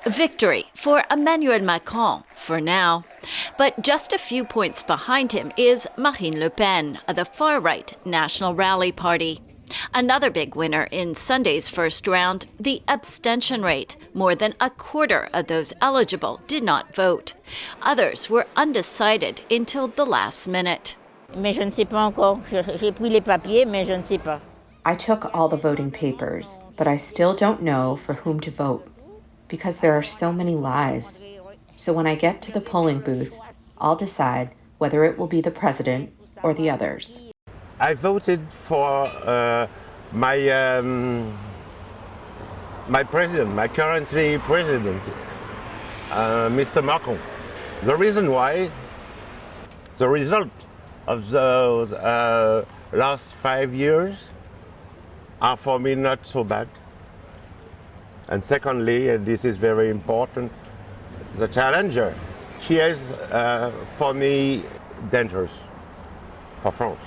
Victory for Emmanuel Macron for now. But just a few points behind him is Marine Le Pen of the far-right National Rally Party. Another big winner in Sunday's first round, the abstention rate. More than a quarter of those eligible did not vote. Others were undecided until the last minute. Mais je ne sais pas encore. J'ai pris les papiers, mais je ne sais pas. I took all the voting papers, but I still don't know for whom to vote because there are so many lies. So when I get to the polling booth, I'll decide whether it will be the president or the others. I voted for my president, my currently president, Mr. Macron. The reason why, the result of those last 5 years are for me not so bad. And secondly, and this is very important, the challenger, she is for me dangerous for France.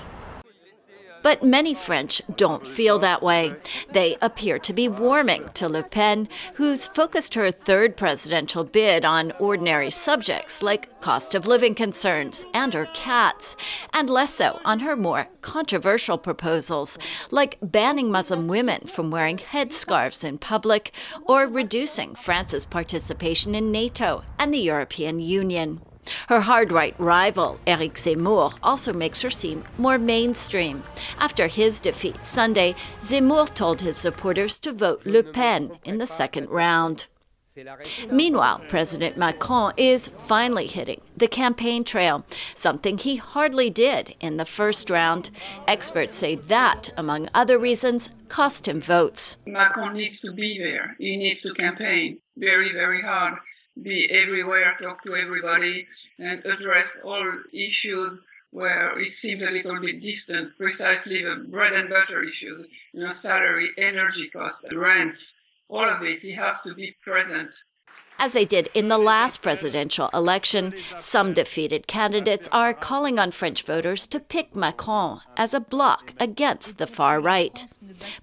But many French don't feel that way. They appear to be warming to Le Pen, who's focused her third presidential bid on ordinary subjects like cost of living concerns and her cats, and less so on her more controversial proposals, like banning Muslim women from wearing headscarves in public or reducing France's participation in NATO and the European Union. Her hard-right rival, Éric Zemmour, also makes her seem more mainstream. After his defeat Sunday, Zemmour told his supporters to vote Le Pen in the second round. Meanwhile, President Macron is finally hitting the campaign trail, something he hardly did in the first round. Experts say that, among other reasons, cost him votes. Macron needs to be there. He needs to campaign very, very hard, be everywhere, talk to everybody, and address all issues where it seems a little bit distant, precisely the bread and butter issues, salary, energy costs, rents. All of this, he has to be present. As they did in the last presidential election, some defeated candidates are calling on French voters to pick Macron as a bloc against the far right.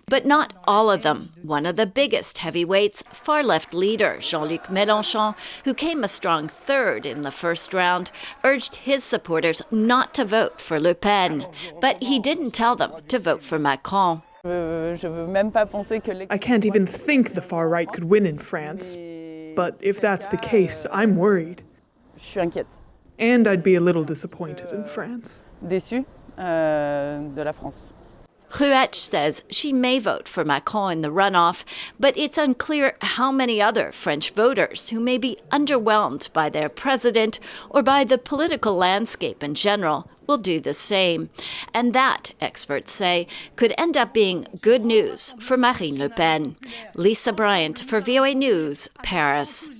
But not all of them. One of the biggest heavyweights, far-left leader Jean-Luc Mélenchon, who came a strong third in the first round, urged his supporters not to vote for Le Pen. But he didn't tell them to vote for Macron. I can't even think the far right could win in France. But if that's the case, I'm worried. And I'd be a little disappointed in France. Runoff says she may vote for Macron in the runoff, but it's unclear how many other French voters who may be underwhelmed by their president or by the political landscape in general will do the same. And that, experts say, could end up being good news for Marine Le Pen. Lisa Bryant for VOA News, Paris.